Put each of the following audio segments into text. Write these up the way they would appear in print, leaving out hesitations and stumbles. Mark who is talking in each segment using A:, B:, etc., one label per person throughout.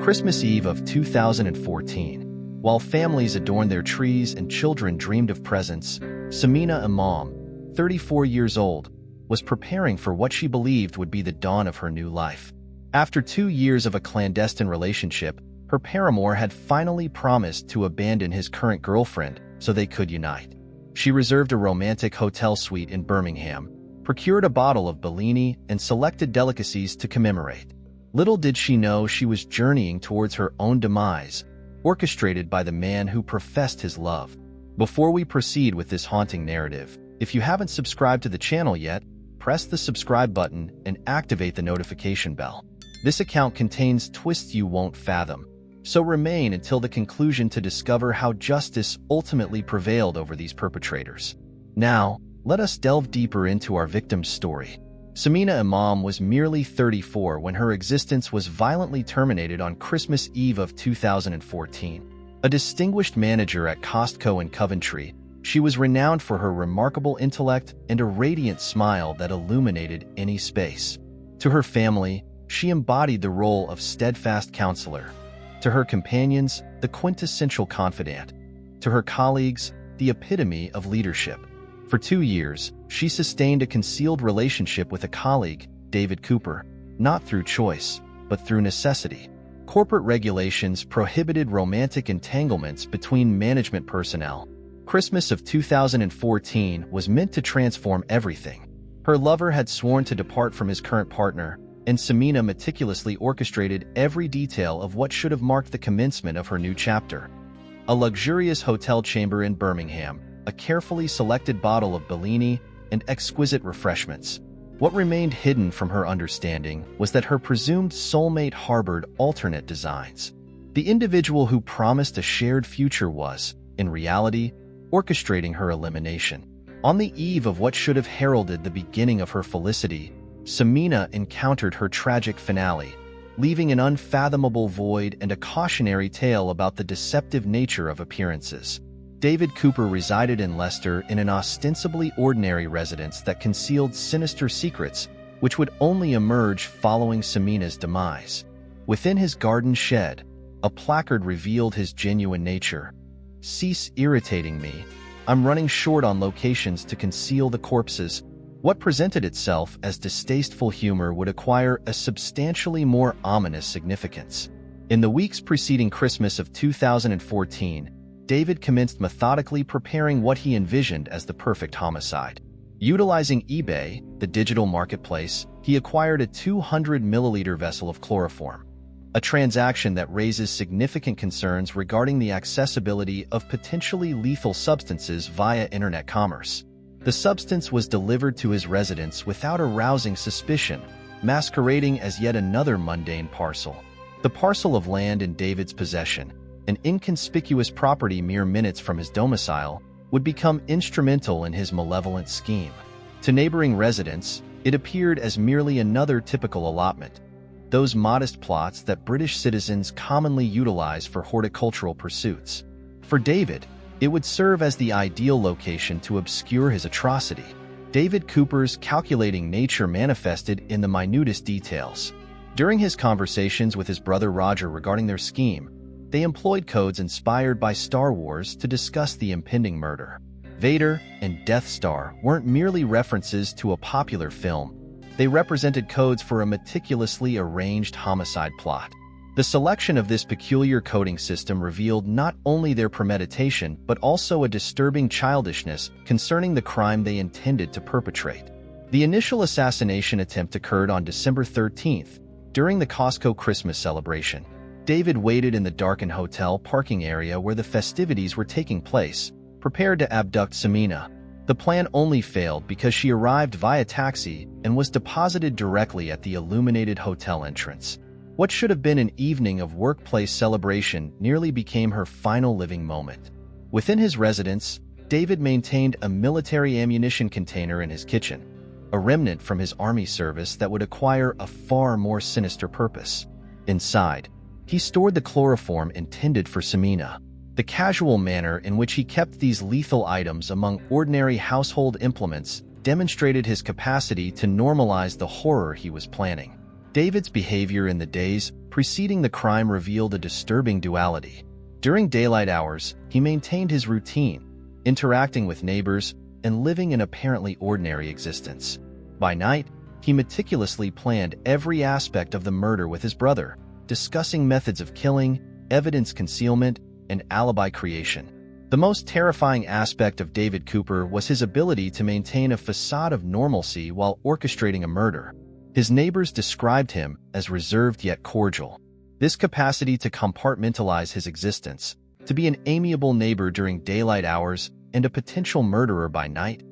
A: Christmas Eve of 2014. While families adorned their trees and children dreamed of presents, Shamina Imam, 34 years old, was preparing for what she believed would be the dawn of her new life. After 2 years of a clandestine relationship, her paramour had finally promised to abandon his current girlfriend so they could unite. She reserved a romantic hotel suite in Birmingham, procured a bottle of Bellini, and selected delicacies to commemorate. Little did she know she was journeying towards her own demise, orchestrated by the man who professed his love. Before we proceed with this haunting narrative, if you haven't subscribed to the channel yet, press the subscribe button and activate the notification bell. This account contains twists you won't fathom, so remain until the conclusion to discover how justice ultimately prevailed over these perpetrators. Now, let us delve deeper into our victim's story. Sameena Imam was merely 34 when her existence was violently terminated on Christmas Eve of 2014. A distinguished manager at Costco in Coventry, she was renowned for her remarkable intellect and a radiant smile that illuminated any space. To her family, she embodied the role of steadfast counselor. To her companions, the quintessential confidant. To her colleagues, the epitome of leadership. For 2 years, she sustained a concealed relationship with a colleague, David Cooper, not through choice, but through necessity. Corporate regulations prohibited romantic entanglements between management personnel. Christmas of 2014 was meant to transform everything. Her lover had sworn to depart from his current partner, and Sameena meticulously orchestrated every detail of what should have marked the commencement of her new chapter. A luxurious hotel chamber in Birmingham, a carefully selected bottle of Bellini, and exquisite refreshments. What remained hidden from her understanding was that her presumed soulmate harbored alternate designs. The individual who promised a shared future was, in reality, orchestrating her elimination. On the eve of what should have heralded the beginning of her felicity, Sameena encountered her tragic finale, leaving an unfathomable void and a cautionary tale about the deceptive nature of appearances. David Cooper resided in Leicester in an ostensibly ordinary residence that concealed sinister secrets which would only emerge following Sameena's demise. Within his garden shed, a placard revealed his genuine nature. "Cease irritating me. I'm running short on locations to conceal the corpses." What presented itself as distasteful humor would acquire a substantially more ominous significance. In the weeks preceding Christmas of 2014, David commenced methodically preparing what he envisioned as the perfect homicide. Utilizing eBay, the digital marketplace, he acquired a 200-milliliter vessel of chloroform, a transaction that raises significant concerns regarding the accessibility of potentially lethal substances via internet commerce. The substance was delivered to his residence without arousing suspicion, masquerading as yet another mundane parcel. The parcel of land in David's possession, an inconspicuous property mere minutes from his domicile, would become instrumental in his malevolent scheme. To neighboring residents, it appeared as merely another typical allotment, those modest plots that British citizens commonly utilize for horticultural pursuits. For David, it would serve as the ideal location to obscure his atrocity. David Cooper's calculating nature manifested in the minutest details. During his conversations with his brother Roger regarding their scheme, they employed codes inspired by Star Wars to discuss the impending murder. Vader and Death Star weren't merely references to a popular film. They represented codes for a meticulously arranged homicide plot. The selection of this peculiar coding system revealed not only their premeditation but also a disturbing childishness concerning the crime they intended to perpetrate. The initial assassination attempt occurred on December 13th, during the Costco Christmas celebration. David waited in the darkened hotel parking area where the festivities were taking place, prepared to abduct Sameena. The plan only failed because she arrived via taxi and was deposited directly at the illuminated hotel entrance. What should have been an evening of workplace celebration nearly became her final living moment. Within his residence, David maintained a military ammunition container in his kitchen, a remnant from his army service that would acquire a far more sinister purpose. Inside, he stored the chloroform intended for Sameena. The casual manner in which he kept these lethal items among ordinary household implements demonstrated his capacity to normalize the horror he was planning. David's behavior in the days preceding the crime revealed a disturbing duality. During daylight hours, he maintained his routine, interacting with neighbors and living an apparently ordinary existence. By night, he meticulously planned every aspect of the murder with his brother, discussing methods of killing, evidence concealment, and alibi creation. The most terrifying aspect of David Cooper was his ability to maintain a facade of normalcy while orchestrating a murder. His neighbors described him as reserved yet cordial. This capacity to compartmentalize his existence, to be an amiable neighbor during daylight hours and a potential murderer by night,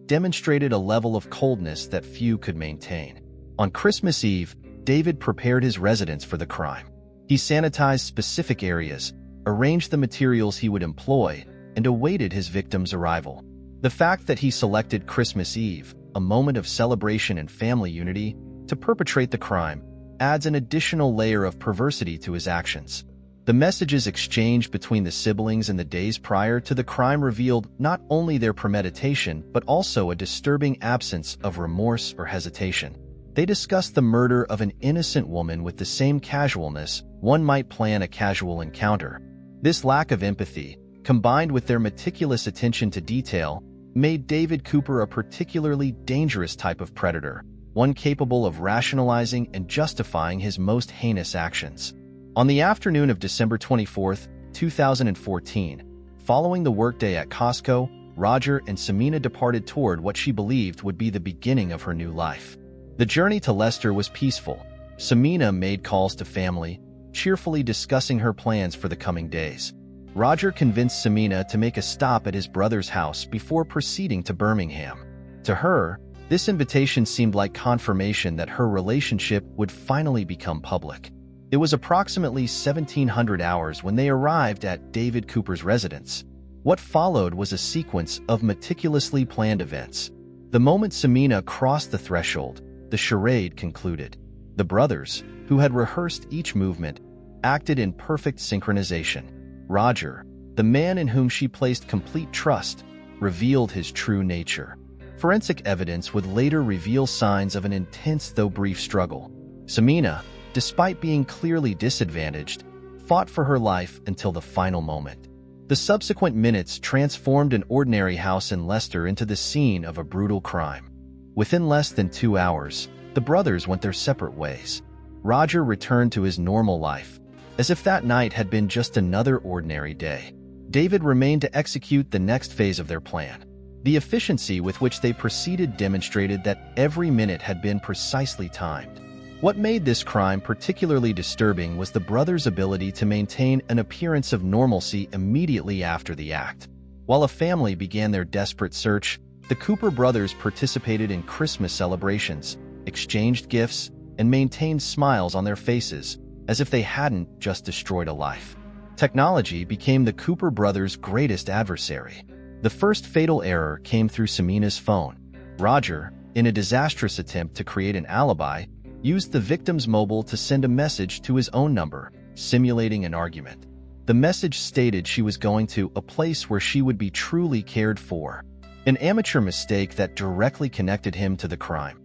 A: demonstrated a level of coldness that few could maintain. On Christmas Eve, David prepared his residence for the crime. He sanitized specific areas, arranged the materials he would employ, and awaited his victim's arrival. The fact that he selected Christmas Eve, a moment of celebration and family unity, to perpetrate the crime adds an additional layer of perversity to his actions. The messages exchanged between the siblings in the days prior to the crime revealed not only their premeditation but also a disturbing absence of remorse or hesitation. They discussed the murder of an innocent woman with the same casualness one might plan a casual encounter. This lack of empathy, combined with their meticulous attention to detail, made David Cooper a particularly dangerous type of predator, one capable of rationalizing and justifying his most heinous actions. On the afternoon of December 24, 2014, following the workday at Costco, Roger and Sameena departed toward what she believed would be the beginning of her new life. The journey to Leicester was peaceful. Sameena made calls to family, cheerfully discussing her plans for the coming days. Roger convinced Sameena to make a stop at his brother's house before proceeding to Birmingham. To her, this invitation seemed like confirmation that her relationship would finally become public. It was approximately 1700 hours when they arrived at David Cooper's residence. What followed was a sequence of meticulously planned events. The moment Sameena crossed the threshold, the charade concluded. The brothers, who had rehearsed each movement, acted in perfect synchronization. Roger, the man in whom she placed complete trust, revealed his true nature. Forensic evidence would later reveal signs of an intense though brief struggle. Sameena, despite being clearly disadvantaged, fought for her life until the final moment. The subsequent minutes transformed an ordinary house in Leicester into the scene of a brutal crime. Within less than 2 hours, the brothers went their separate ways. Roger returned to his normal life, as if that night had been just another ordinary day. David remained to execute the next phase of their plan. The efficiency with which they proceeded demonstrated that every minute had been precisely timed. What made this crime particularly disturbing was the brothers' ability to maintain an appearance of normalcy immediately after the act. While a family began their desperate search, the Cooper brothers participated in Christmas celebrations, exchanged gifts, and maintained smiles on their faces, as if they hadn't just destroyed a life. Technology became the Cooper brothers' greatest adversary. The first fatal error came through Sameena's phone. Roger, in a disastrous attempt to create an alibi, used the victim's mobile to send a message to his own number, simulating an argument. The message stated she was going to a place where she would be truly cared for, an amateur mistake that directly connected him to the crime.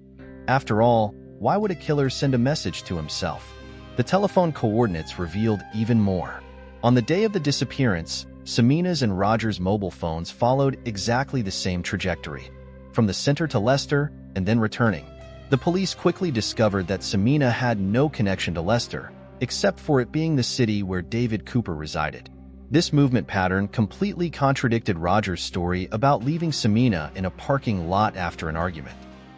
A: After all, why would a killer send a message to himself? The telephone coordinates revealed even more. On the day of the disappearance, Sameena's and Roger's mobile phones followed exactly the same trajectory, from the center to Leicester and then returning. The police quickly discovered that Sameena had no connection to Leicester, except for it being the city where David Cooper resided. This movement pattern completely contradicted Roger's story about leaving Sameena in a parking lot after an argument.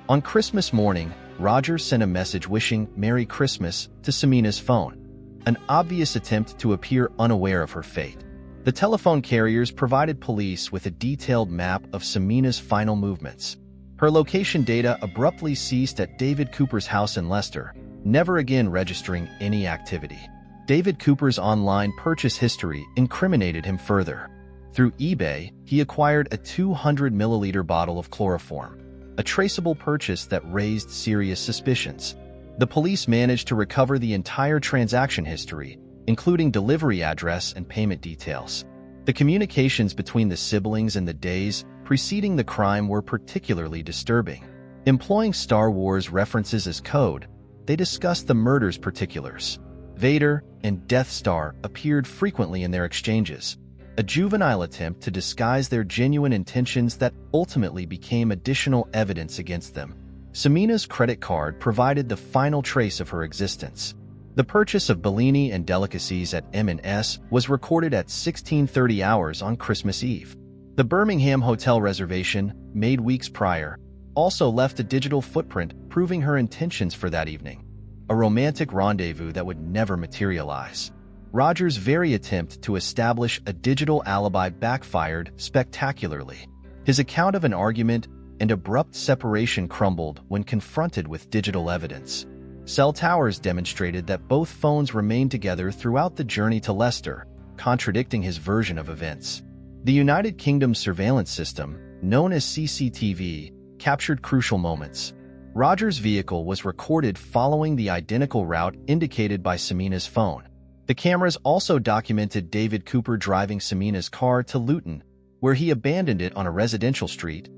A: On Christmas morning, Roger sent a message wishing Merry Christmas to Sameena's phone, an obvious attempt to appear unaware of her fate. The telephone carriers provided police with a detailed map of Sameena's final movements. Her location data abruptly ceased at David Cooper's house in Leicester, never again registering any activity. David Cooper's online purchase history incriminated him further. Through eBay, he acquired a 200-milliliter bottle of chloroform, a traceable purchase that raised serious suspicions. The police managed to recover the entire transaction history, including delivery address and payment details. The communications between the siblings in the days preceding the crime were particularly disturbing. Employing Star Wars references as code, they discussed the murder's particulars. Vader and Death Star appeared frequently in their exchanges, a juvenile attempt to disguise their genuine intentions that ultimately became additional evidence against them. Samina's credit card provided the final trace of her existence. The purchase of Bellini and delicacies at M&S was recorded at 16:30 hours on Christmas Eve. The Birmingham hotel reservation, made weeks prior, also left a digital footprint proving her intentions for that evening, a romantic rendezvous that would never materialize. Roger's very attempt to establish a digital alibi backfired spectacularly. His account of an argument and abrupt separation crumbled when confronted with digital evidence. Cell towers demonstrated that both phones remained together throughout the journey to Leicester, contradicting his version of events. The United Kingdom's surveillance system, known as CCTV, captured crucial moments. Roger's vehicle was recorded following the identical route indicated by Samina's phone. The cameras also documented David Cooper driving Samina's car to Luton, where he abandoned it on a residential street,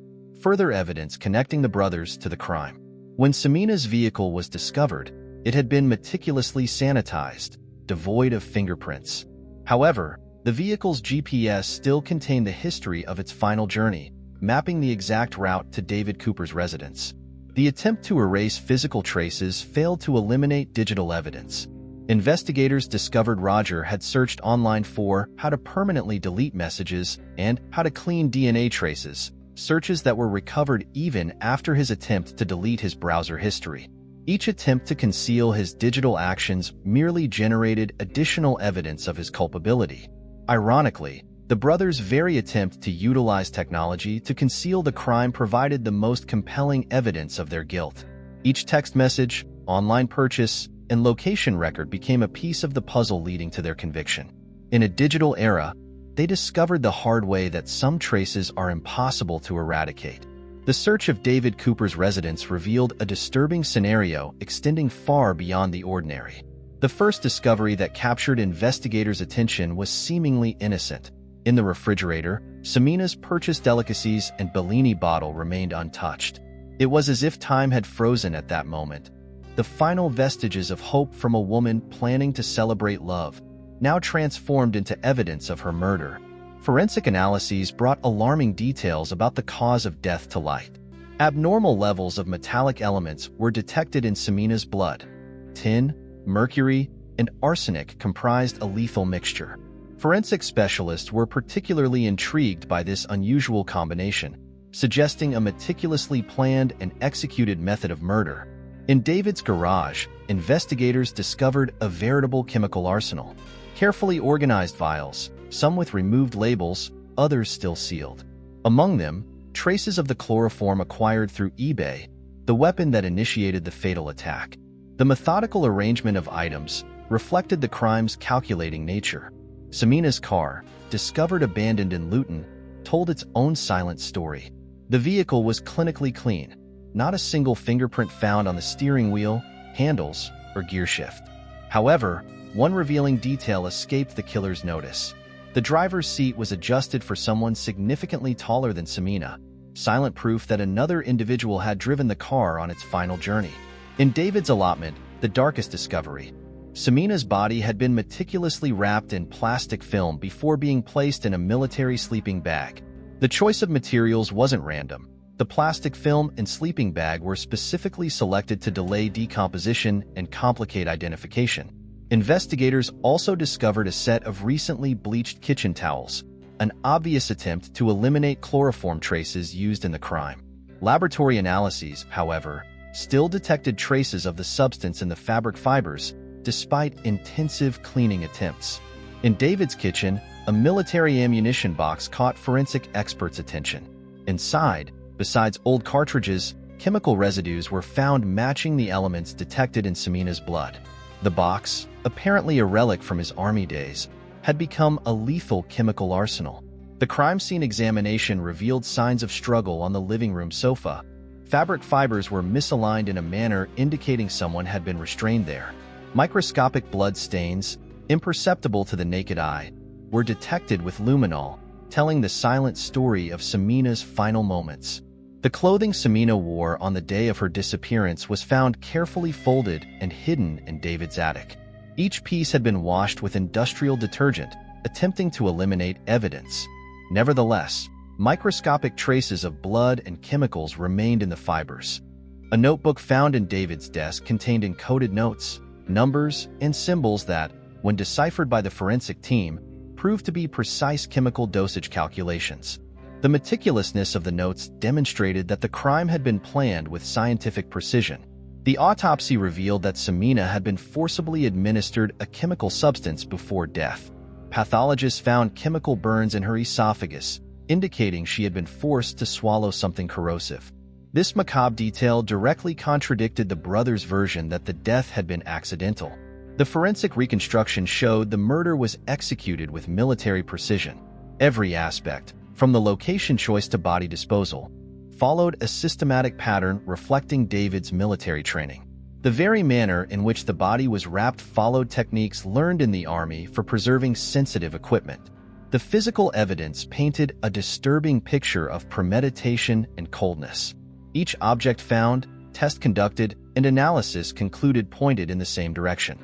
A: further evidence connecting the brothers to the crime. When Samina's vehicle was discovered, it had been meticulously sanitized, devoid of fingerprints. However, the vehicle's GPS still contained the history of its final journey, mapping the exact route to David Cooper's residence. The attempt to erase physical traces failed to eliminate digital evidence. Investigators discovered Roger had searched online for how to permanently delete messages and how to clean DNA traces, searches that were recovered even after his attempt to delete his browser history. Each attempt to conceal his digital actions merely generated additional evidence of his culpability. Ironically, the brothers' very attempt to utilize technology to conceal the crime provided the most compelling evidence of their guilt. Each text message, online purchase, and location record became a piece of the puzzle leading to their conviction. In a digital era, they discovered the hard way that some traces are impossible to eradicate. The search of David Cooper's residence revealed a disturbing scenario extending far beyond the ordinary. The first discovery that captured investigators' attention was seemingly innocent. In the refrigerator, Samina's purchased delicacies and Bellini bottle remained untouched. It was as if time had frozen at that moment. The final vestiges of hope from a woman planning to celebrate love, now transformed into evidence of her murder. Forensic analyses brought alarming details about the cause of death to light. Abnormal levels of metallic elements were detected in Samina's blood. Tin, mercury, and arsenic comprised a lethal mixture. Forensic specialists were particularly intrigued by this unusual combination, suggesting a meticulously planned and executed method of murder. In David's garage, investigators discovered a veritable chemical arsenal. Carefully organized vials, some with removed labels, others still sealed. Among them, traces of the chloroform acquired through eBay, the weapon that initiated the fatal attack. The methodical arrangement of items reflected the crime's calculating nature. Samina's car, discovered abandoned in Luton, told its own silent story. The vehicle was clinically clean, not a single fingerprint found on the steering wheel, handles, or gearshift. However, one revealing detail escaped the killer's notice. The driver's seat was adjusted for someone significantly taller than Samina, silent proof that another individual had driven the car on its final journey. In David's allotment, the darkest discovery, Samina's body had been meticulously wrapped in plastic film before being placed in a military sleeping bag. The choice of materials wasn't random. The plastic film and sleeping bag were specifically selected to delay decomposition and complicate identification. Investigators also discovered a set of recently bleached kitchen towels, an obvious attempt to eliminate chloroform traces used in the crime. Laboratory analyses, however, still detected traces of the substance in the fabric fibers, despite intensive cleaning attempts. In David's kitchen, a military ammunition box caught forensic experts' attention. Inside, besides old cartridges, chemical residues were found matching the elements detected in Samina's blood. The box, apparently a relic from his army days, had become a lethal chemical arsenal. The crime scene examination revealed signs of struggle on the living room sofa. Fabric fibers were misaligned in a manner indicating someone had been restrained there. Microscopic blood stains, imperceptible to the naked eye, were detected with luminol, telling the silent story of Samina's final moments. The clothing Sameena wore on the day of her disappearance was found carefully folded and hidden in David's attic. Each piece had been washed with industrial detergent, attempting to eliminate evidence. Nevertheless, microscopic traces of blood and chemicals remained in the fibers. A notebook found in David's desk contained encoded notes, numbers, and symbols that, when deciphered by the forensic team, proved to be precise chemical dosage calculations. The meticulousness of the notes demonstrated that the crime had been planned with scientific precision. The autopsy revealed that Sameena had been forcibly administered a chemical substance before death. Pathologists found chemical burns in her esophagus, indicating she had been forced to swallow something corrosive. This macabre detail directly contradicted the brothers' version that the death had been accidental. The forensic reconstruction showed the murder was executed with military precision. Every aspect, from the location choice to body disposal, followed a systematic pattern reflecting David's military training. The very manner in which the body was wrapped followed techniques learned in the Army for preserving sensitive equipment. The physical evidence painted a disturbing picture of premeditation and coldness. Each object found, test conducted, and analysis concluded pointed in the same direction.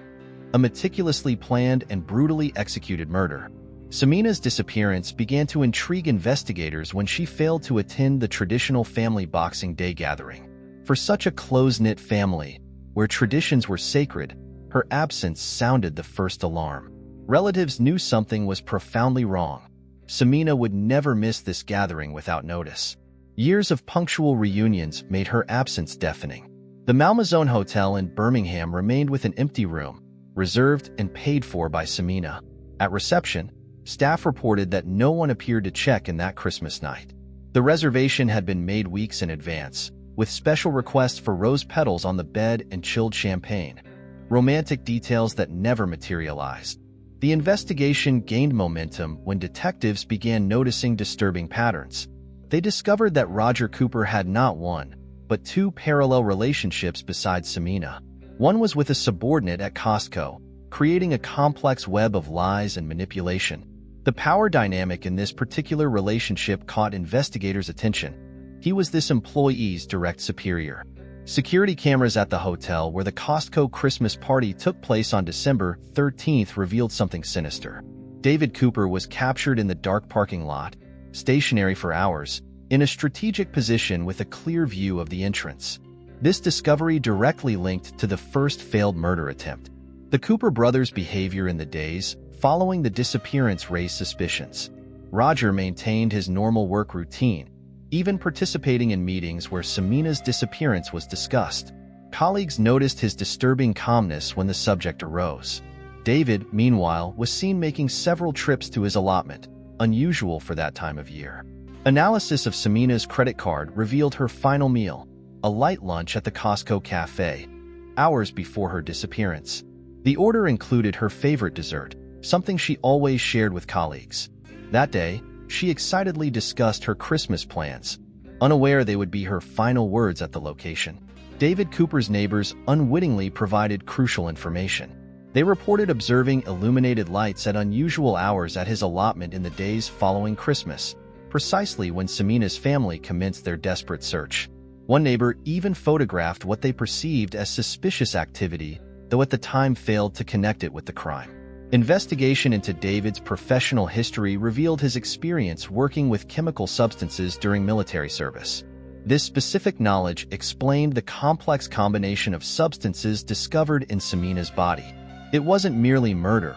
A: A meticulously planned and brutally executed murder. Sameena's disappearance began to intrigue investigators when she failed to attend the traditional family Boxing Day gathering. For such a close-knit family, where traditions were sacred, her absence sounded the first alarm. Relatives knew something was profoundly wrong. Sameena would never miss this gathering without notice. Years of punctual reunions made her absence deafening. The Malmaison Hotel in Birmingham remained with an empty room, reserved and paid for by Sameena. At reception, staff reported that no one appeared to check in that Christmas night. The reservation had been made weeks in advance, with special requests for rose petals on the bed and chilled champagne. Romantic details that never materialized. The investigation gained momentum when detectives began noticing disturbing patterns. They discovered that Roger Cooper had not one, but two parallel relationships besides Sameena. One was with a subordinate at Costco, creating a complex web of lies and manipulation. The power dynamic in this particular relationship caught investigators' attention. He was this employee's direct superior. Security cameras at the hotel where the Costco Christmas party took place on December 13th revealed something sinister. David Cooper was captured in the dark parking lot, stationary for hours, in a strategic position with a clear view of the entrance. This discovery directly linked to the first failed murder attempt. The Cooper brothers' behavior in the days following the disappearance raised suspicions. Roger maintained his normal work routine, even participating in meetings where Sameena's disappearance was discussed. Colleagues noticed his disturbing calmness when the subject arose. David, meanwhile, was seen making several trips to his allotment, unusual for that time of year. Analysis of Sameena's credit card revealed her final meal, a light lunch at the Costco cafe, hours before her disappearance. The order included her favorite dessert, something she always shared with colleagues. That day, she excitedly discussed her Christmas plans, unaware they would be her final words at the location. David Cooper's neighbors unwittingly provided crucial information. They reported observing illuminated lights at unusual hours at his allotment in the days following Christmas, precisely when Sameena's family commenced their desperate search. One neighbor even photographed what they perceived as suspicious activity, though at the time failed to connect it with the crime. Investigation into David's professional history revealed his experience working with chemical substances during military service. This specific knowledge explained the complex combination of substances discovered in Sameena's body. It wasn't merely murder.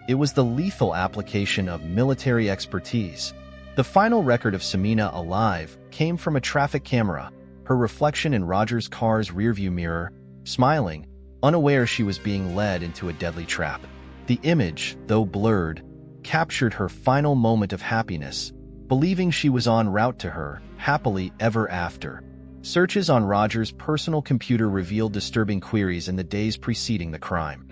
A: It was the lethal application of military expertise. The final record of Sameena alive came from a traffic camera, her reflection in Roger's car's rearview mirror, smiling, unaware she was being led into a deadly trap. The image, though blurred, captured her final moment of happiness, believing she was en route to her, happily ever after. Searches on Roger's personal computer revealed disturbing queries in the days preceding the crime.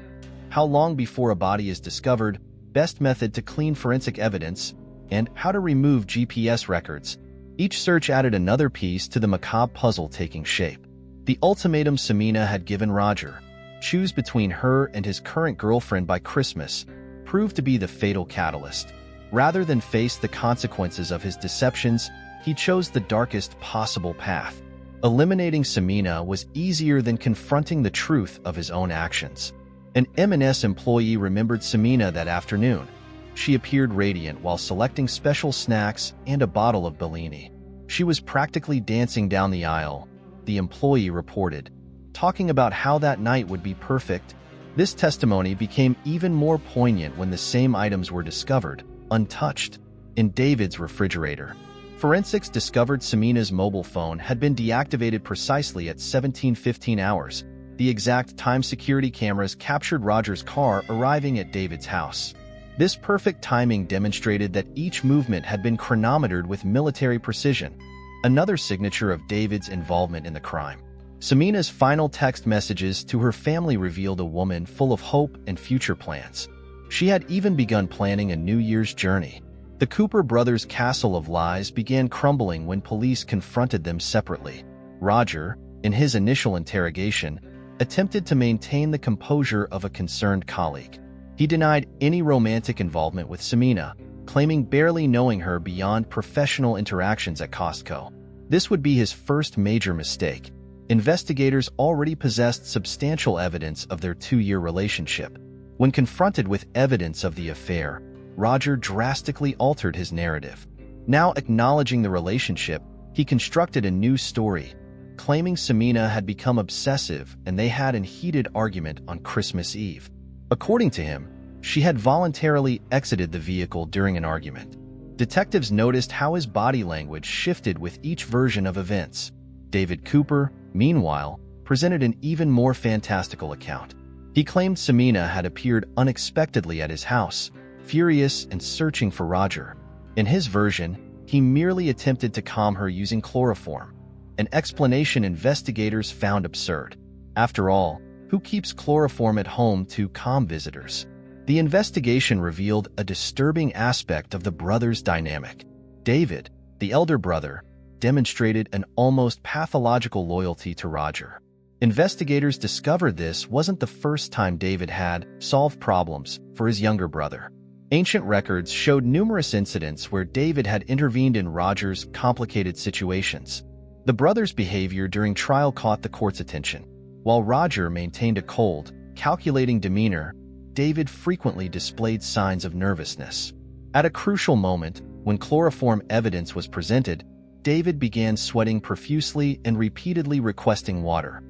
A: How long before a body is discovered, best method to clean forensic evidence, and how to remove GPS records. Each search added another piece to the macabre puzzle taking shape. The ultimatum Sameena had given Roger, choose between her and his current girlfriend by Christmas, proved to be the fatal catalyst. Rather than face the consequences of his deceptions, he chose the darkest possible path. Eliminating Sameena was easier than confronting the truth of his own actions. An M&S employee remembered Sameena that afternoon. She appeared radiant while selecting special snacks and a bottle of Bellini. She was practically dancing down the aisle, the employee reported, talking about how that night would be perfect. This testimony became even more poignant when the same items were discovered, untouched, in David's refrigerator. Forensics discovered Sameena's mobile phone had been deactivated precisely at 17:15 hours. The exact time security cameras captured Roger's car arriving at David's house. This perfect timing demonstrated that each movement had been chronometered with military precision, another signature of David's involvement in the crime. Sameena's final text messages to her family revealed a woman full of hope and future plans. She had even begun planning a New Year's journey. The Cooper brothers' castle of lies began crumbling when police confronted them separately. Roger, in his initial interrogation, attempted to maintain the composure of a concerned colleague. He denied any romantic involvement with Sameena, claiming barely knowing her beyond professional interactions at Costco. This would be his first major mistake. Investigators already possessed substantial evidence of their 2-year relationship. When confronted with evidence of the affair, Roger drastically altered his narrative. Now acknowledging the relationship, he constructed a new story, claiming Sameena had become obsessive and they had an heated argument on Christmas Eve. According to him, she had voluntarily exited the vehicle during an argument. Detectives noticed how his body language shifted with each version of events. David Cooper, meanwhile, presented an even more fantastical account. He claimed Sameena had appeared unexpectedly at his house, furious and searching for Roger. In his version, he merely attempted to calm her using chloroform, an explanation investigators found absurd. After all, who keeps chloroform at home to calm visitors? The investigation revealed a disturbing aspect of the brothers' dynamic. David, the elder brother, demonstrated an almost pathological loyalty to Roger. Investigators discovered this wasn't the first time David had solved problems for his younger brother. Ancient records showed numerous incidents where David had intervened in Roger's complicated situations. The brothers' behavior during trial caught the court's attention. While Roger maintained a cold, calculating demeanor, David frequently displayed signs of nervousness. At a crucial moment, when chloroform evidence was presented, David began sweating profusely and repeatedly requesting water,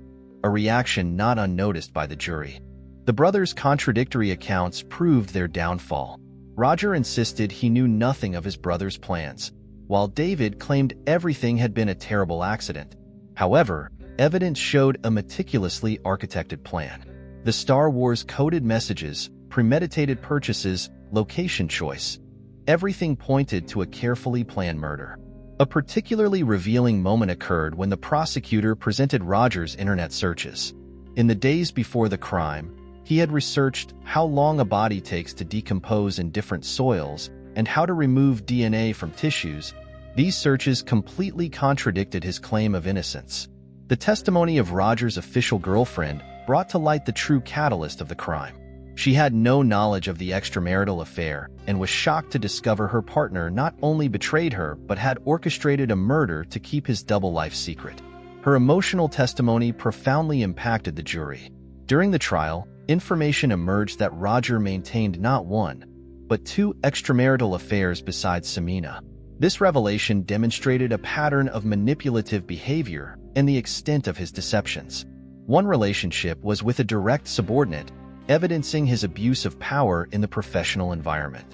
A: a reaction not unnoticed by the jury. The brothers' contradictory accounts proved their downfall. Roger insisted he knew nothing of his brother's plans, while David claimed everything had been a terrible accident. However, evidence showed a meticulously architected plan. The Star Wars coded messages, premeditated purchases, location choice. Everything pointed to a carefully planned murder. A particularly revealing moment occurred when the prosecutor presented Roger's internet searches. In the days before the crime, he had researched how long a body takes to decompose in different soils and how to remove DNA from tissues. These searches completely contradicted his claim of innocence. The testimony of Roger's official girlfriend brought to light the true catalyst of the crime. She had no knowledge of the extramarital affair and was shocked to discover her partner not only betrayed her but had orchestrated a murder to keep his double life secret. Her emotional testimony profoundly impacted the jury. During the trial, information emerged that Roger maintained not one, but 2 extramarital affairs besides Sameena. This revelation demonstrated a pattern of manipulative behavior and the extent of his deceptions. One relationship was with a direct subordinate, evidencing his abuse of power in the professional environment.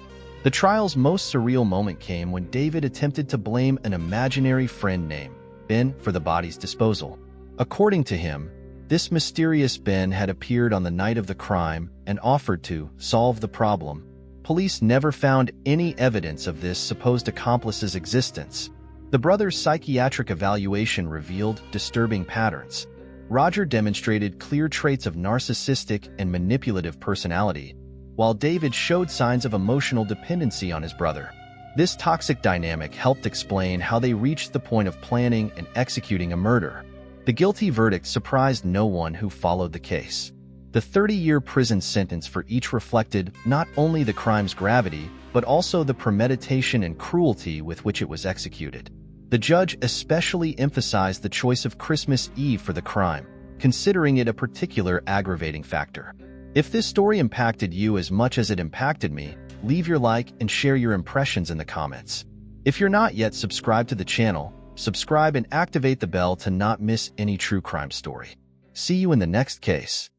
A: The trial's most surreal moment came when David attempted to blame an imaginary friend named Ben for the body's disposal. According to him, this mysterious Ben had appeared on the night of the crime and offered to solve the problem. Police never found any evidence of this supposed accomplice's existence. The brothers' psychiatric evaluation revealed disturbing patterns. Roger demonstrated clear traits of narcissistic and manipulative personality, while David showed signs of emotional dependency on his brother. This toxic dynamic helped explain how they reached the point of planning and executing a murder. The guilty verdict surprised no one who followed the case. The 30-year prison sentence for each reflected not only the crime's gravity, but also the premeditation and cruelty with which it was executed. The judge especially emphasized the choice of Christmas Eve for the crime, considering it a particular aggravating factor. If this story impacted you as much as it impacted me, leave your like and share your impressions in the comments. If you're not yet subscribed to the channel, subscribe and activate the bell to not miss any true crime story. See you in the next case.